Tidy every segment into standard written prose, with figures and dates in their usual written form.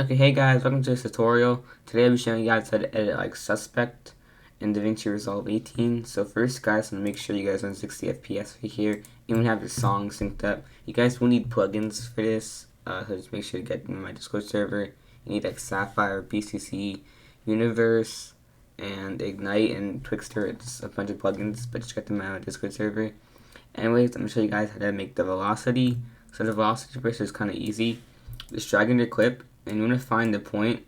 Okay, hey guys, welcome to this tutorial. Today I'll be showing you guys how to edit like Suspect in Davinci Resolve 18. So first guys, I'm gonna make sure you guys are on 60 FPS right here. Even have your song synced up. You guys will need plugins for this, so just make sure to get in my Discord server. You need like Sapphire, BCC, Universe, and Ignite, and Twixtor. It's a bunch of plugins, but just get them out of my Discord server. Anyways, I'm gonna show you guys how to make the velocity. So the velocity brush is kind of easy. Just drag in your clip, and you want to find the point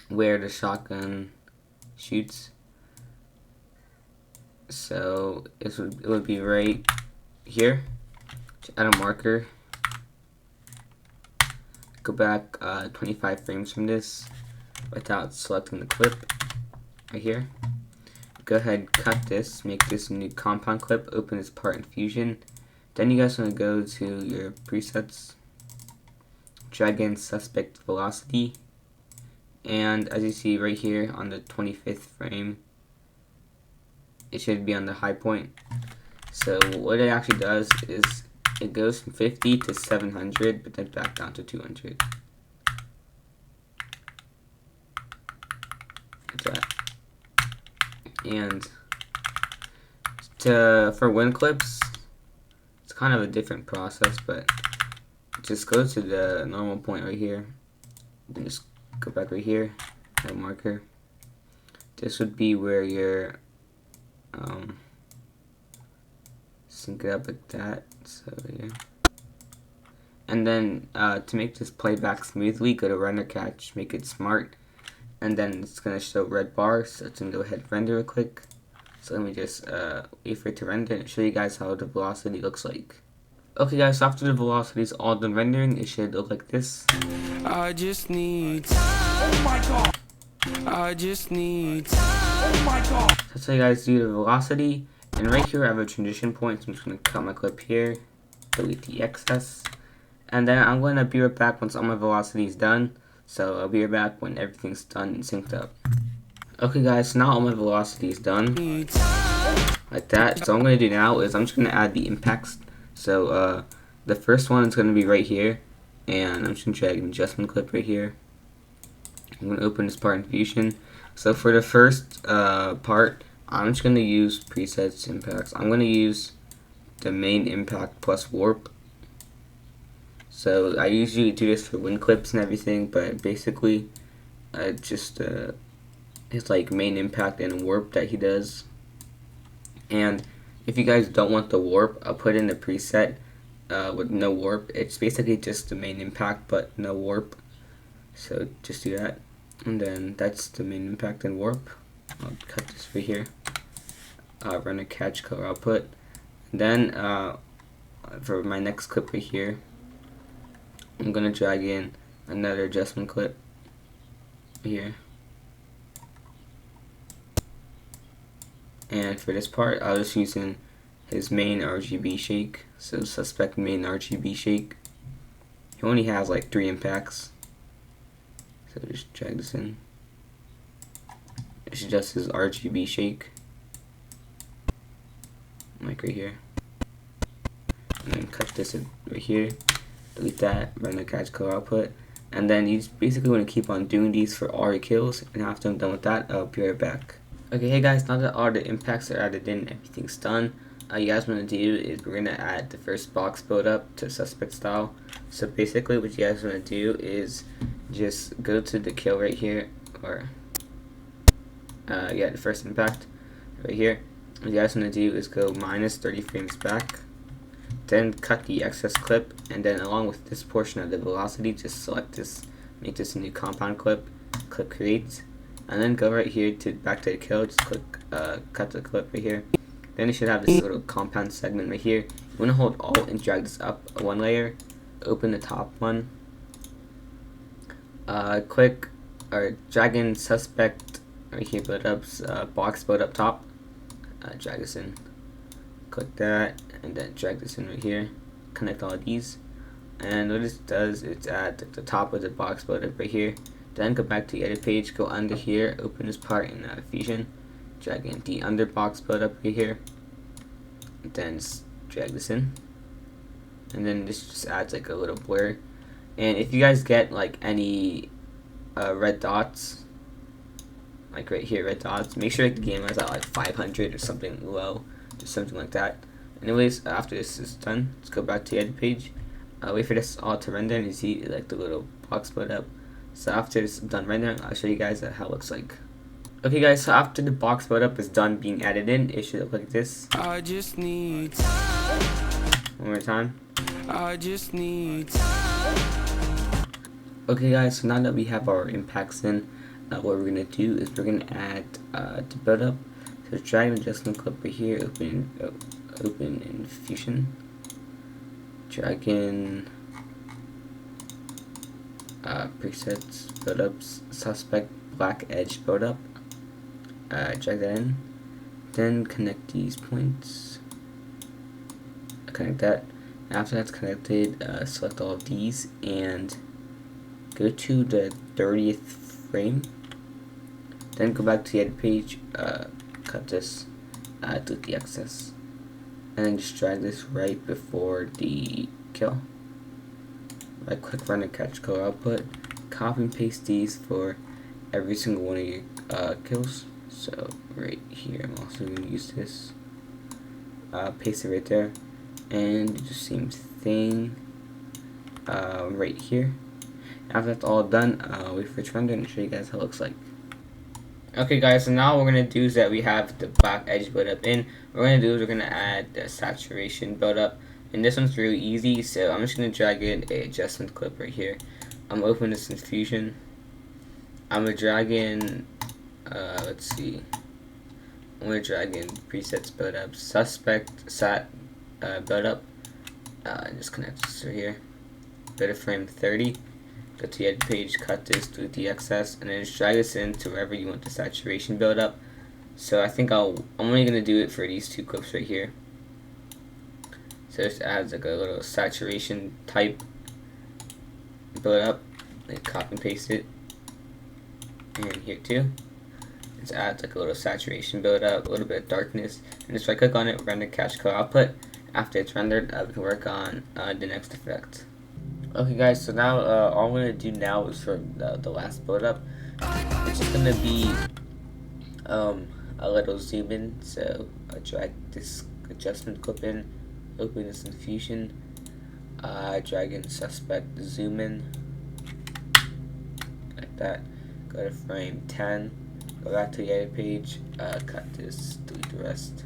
where the shotgun shoots. So it would be right here. Just add a marker. Go back 25 frames from this without selecting the clip right here. Go ahead, cut this, make this a new compound clip, open this part in Fusion. Then you guys want to go to your presets, drag in Suspect velocity, and as you see right here on the 25th frame, it should be on the high point. So what it actually does is it goes from 50 to 700, but then back down to 200. Like that. And for wind clips, it's kind of a different process, but just go to the normal point right here, then just go back right here, add a marker. This would be where your sync it up like that. So yeah. And then to make this play back smoothly, go to render catch, make it smart, and then it's gonna show red bars. So it's gonna go ahead and render real quick. So let me just wait for it to render and show you guys how the velocity looks like. Okay guys, so after the velocity is all done rendering, it should look like this. I just need time. Oh my god. I just need time. Oh my god. That's how you guys do the velocity. And right here I have a transition point, so I'm just going to cut my clip here, delete the excess, and then I'm going to be right back once all my velocity is done. So I'll be right back when everything's done and synced up. Okay guys, so now all my velocity is done, like that. So what I'm going to do now is I'm just going to add the impacts. So the first one is going to be right here, and I'm just going to drag an adjustment clip right here. I'm going to open this part in Fusion. So for the first part, I'm just going to use presets impacts. I'm going to use the main impact plus warp. So I usually do this for wind clips and everything, but basically just it's like main impact and warp that he does. And if you guys don't want the warp, I'll put in the preset with no warp. It's basically just the main impact but no warp. So just do that. And then that's the main impact and warp. I'll cut this right here. Run a catch color output. And then for my next clip right here, I'm going to drag in another adjustment clip here. And for this part, I was using his main RGB shake. So Suspect main RGB shake. He only has like 3 impacts. So just drag this in. It's just his RGB shake. Like right here. And then cut this right here. Delete that, run the catch color output. And then you just basically want to keep on doing these for all your kills. And after I'm done with that, I'll be right back. Okay, hey guys, now that all the impacts are added in, everything's done. You guys want to do is we're going to add the first box build up to Suspect style. So basically what you guys want to do is just go to the kill right here, or yeah, the first impact right here. What you guys want to do is go minus 30 frames back, then cut the excess clip, and then along with this portion of the velocity, just select this, make this a new compound clip, click create, and then go right here to back to the kill, just click cut the clip right here. Then you should have this little compound segment right here. You want to hold Alt and drag this up one layer, open the top one, click or drag in Suspect right here, buildups, box build up top, drag this in, click that, and then drag this in right here, connect all of these, and what this does is at the top of the box build up right here. Then go back to the edit page, go under here, open this part in Fusion, drag in the under box build up right here, then just drag this in, and then this just adds like a little blur. And if you guys get like any red dots, like right here, red dots, make sure like the game is at like 500 or something low, just something like that. Anyways, after this is done, let's go back to the edit page. Wait for this all to render, and you see like the little box put up. So after it's done rendering, I'll show you guys how it looks like. Okay guys, so after the box put up is done being added in, it should look like this. I just need time. One more time. I just need time. Okay guys, so now that we have our impacts in, what we're gonna do is we're gonna add the buildup. So drag an adjustment clip right here, open in Fusion. Drag in presets, buildups, suspect black edge buildup. Drag that in. Then connect these points. Connect that. After that's connected, select all of these and go to the 30th frame. Then go back to the edit page, cut this, delete the excess, and then just drag this right before the kill. Right click run and catch color output. Copy and paste these for every single one of your kills. So right here, I'm also going to use this. Paste it right there, and do the same thing right here. After that's all done, wait for it to render and show you guys how it looks like. Okay guys, so now what we're going to do is that we have the black edge buildup in. What we're going to do is we're going to add the saturation buildup. And this one's really easy, so I'm just going to drag in a adjustment clip right here. I'm going to open this in Fusion. I'm going to drag in, let's see. I'm going to drag in presets buildup, suspect sat buildup. Just connect this right here. Go to frame 30. Go to the edit page, cut this, delete the excess, and then just drag this into wherever you want the saturation build up. So I think I'm only gonna do it for these two clips right here. So this adds like a little saturation type build up. Then copy and paste it. And here too. It adds like a little saturation build up, a little bit of darkness, and just right click on it, render catch color output. After it's rendered, we can work on the next effect. Okay guys, so now all I'm going to do now is for the last build up. It's just going to be a little zoom in. So I drag this adjustment clip in, open this in Fusion, drag in suspect zoom in, like that, go to frame 10, go back to the edit page, cut this, delete the rest.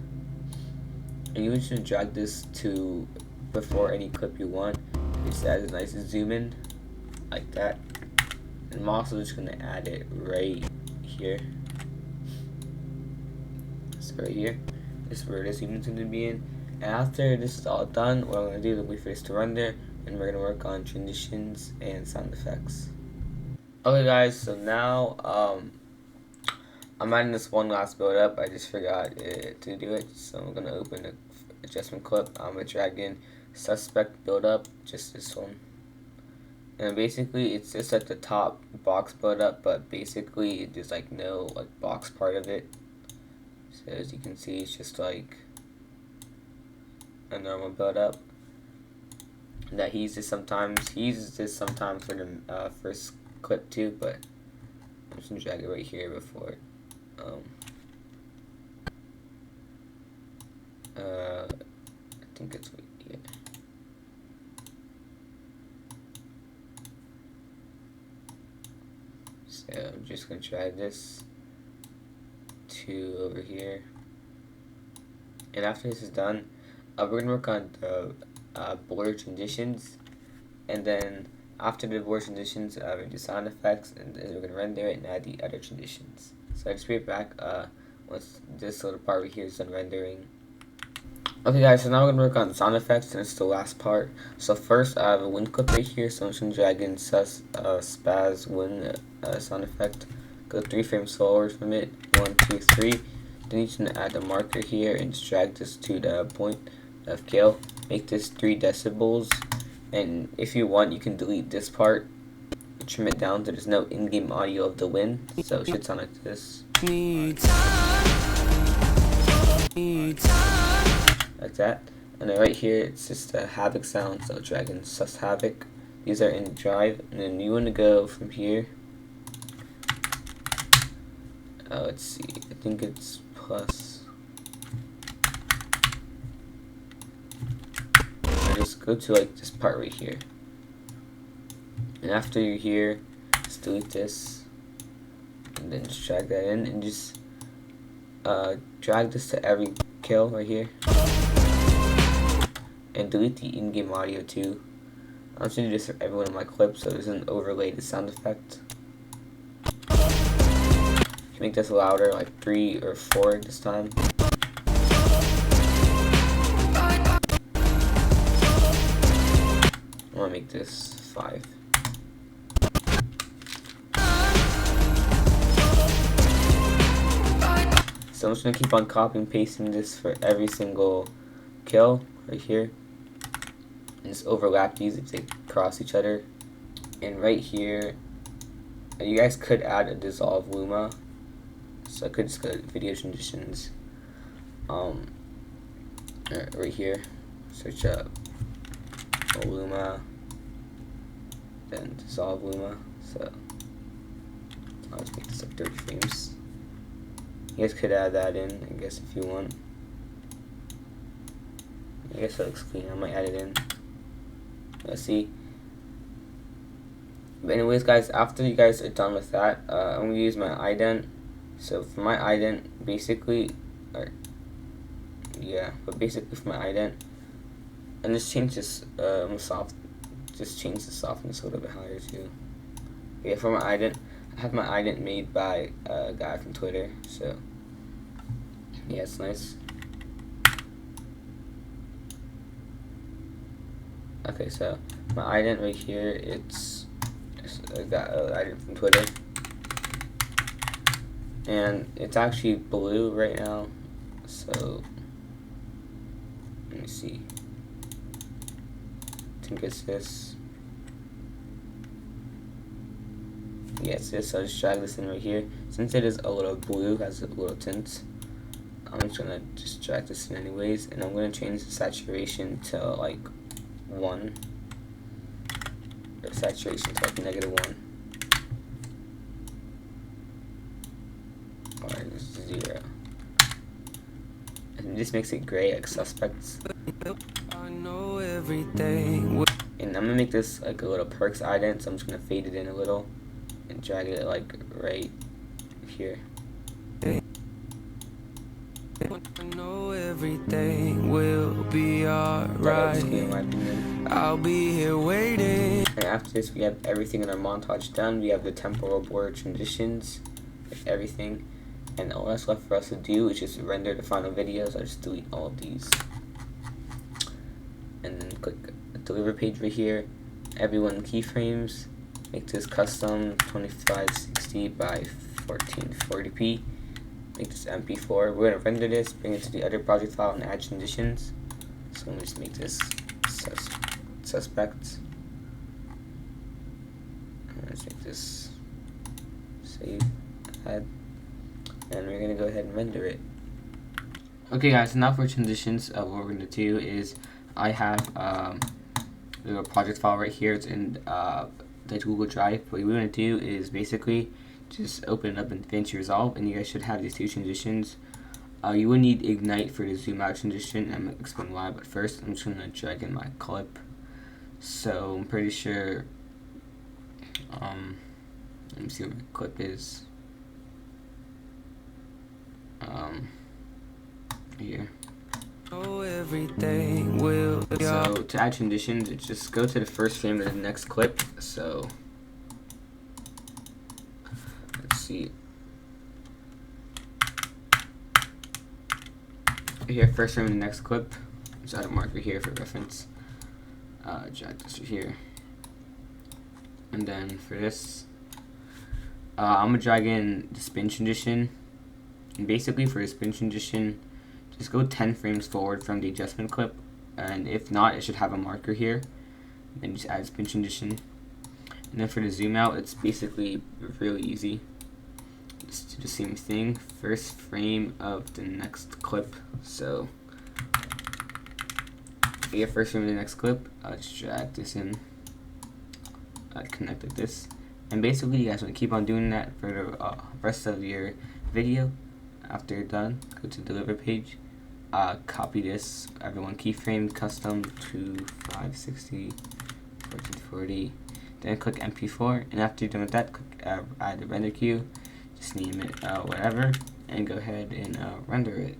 And you just drag this to before any clip you want. Just add a nice zoom in, like that. And I'm also just going to add it right here. So right here, this is where the zoom is going to be in. And after this is all done, what I'm going to do is wait for this to render, and we're going to work on transitions and sound effects. Okay guys, so now I'm adding this one last build up. I just forgot to do it, so I'm going to open the adjustment clip. I'm going to drag in suspect build up, just this one, and basically it's just at the top box build up, but basically there's like no like box part of it. So as you can see, it's just like a normal build up that he uses sometimes. He uses this sometimes for the first clip too, but I'm just gonna drag it right here before I think it's right here. So I'm just going to drag this to over here. And after this is done, we're going to work on the border transitions. And then after the border transitions, we do sound effects, and then we're going to render it and add the other transitions. So I just be right back once this little part right here is done rendering. Okay guys, so now we're going to work on sound effects, and it's the last part. So first I have a wind clip right here, so I'm just going to drag in spaz wind sound effect. Go 3 frames forward from it, 1, 2, 3. Then you're going to add a marker here and just drag this to the point of kill. Make this 3 decibels, and if you want you can delete this part, trim it down so there's no in-game audio of the wind, so it should sound like this. Like that. And then right here it's just a havoc sound, so drag in sus havoc, these are in drive, and then you want to go from here. Let's see, I think it's plus. Just go to like this part right here, and after you're here, just delete this, and then just drag that in, and just drag this to every kill right here, and delete the in-game audio too. I'm just gonna do this for every one of my clips, so there's an overlaid sound effect. Make this louder, like 3 or 4 this time. I want to make this 5. So I'm just going to keep on copying and pasting this for every single kill right here. And just overlap these if they cross each other. And right here, you guys could add a dissolve luma. So I could just go to video transitions. Right here, search up luma, then dissolve luma. So I'll just make this like 30 frames. You guys could add that in, I guess, if you want. I guess that looks clean. I might add it in. Let's see. But anyways, guys, after you guys are done with that, I'm gonna use my ident. So for my ident, basically, for my ident, and just change this just change the softness a little bit higher too. Yeah, for my ident, I have my ident made by a guy from Twitter, so yeah, it's nice. Okay, so my ident right here, it's I got an ident from Twitter. And it's actually blue right now, so let me see. I think it's this. Yeah, it's this. So I'll just drag this in right here. Since it is a little blue, has a little tint, I'm just gonna just drag this in anyways, and I'm gonna change the saturation to like 1, or saturation to like -1. Or 0. And this makes it gray like suspects. I know everything. And I'm gonna make this like a little perks ident, so I'm just gonna fade it in a little and drag it like right here. I know everything will be alright. I'll be here waiting. And after this, we have everything in our montage done. We have the temporal blur transitions, everything. And all that's left for us to do is just render the final video. So I just delete all of these. And then click the deliver page right here. Everyone keyframes. Make this custom 2560 by 1440p. Make this MP4. We're going to render this, bring it to the other project file, and add transitions. So I'm going to just make this suspect. I'm going to make this save, add. And we're going to go ahead and render it. Okay guys, now for transitions, what we're going to do is I have the project file right here. It's in the Google Drive. What we're going to do is basically just open it up in Davinci Resolve, and you guys should have these 2 transitions. You will need Ignite for the zoom out transition. I'm going to explain why, but first I'm just going to drag in my clip. So I'm pretty sure, let me see what my clip is. Here. Oh, everything will be so to add transitions, just go to the first frame of the next clip. So let's see. Here, first frame of the next clip. Just add a marker here for reference. Drag this right here. And then for this, I'm gonna drag in the spin transition. And basically for the spin transition, just go 10 frames forward from the adjustment clip, and if not, it should have a marker here. Then just add spin transition. And then for the zoom out, it's basically really easy. Just do the same thing. First frame of the next clip. So first frame of the next clip, I'll just drag this in connect like this. And basically, you guys want to keep on doing that for the rest of your video. After you're done, go to the deliver page, copy this, everyone keyframe custom to 560, 1440, then click MP4, and after you're done with that, click add the render queue, just name it whatever, and go ahead and render it.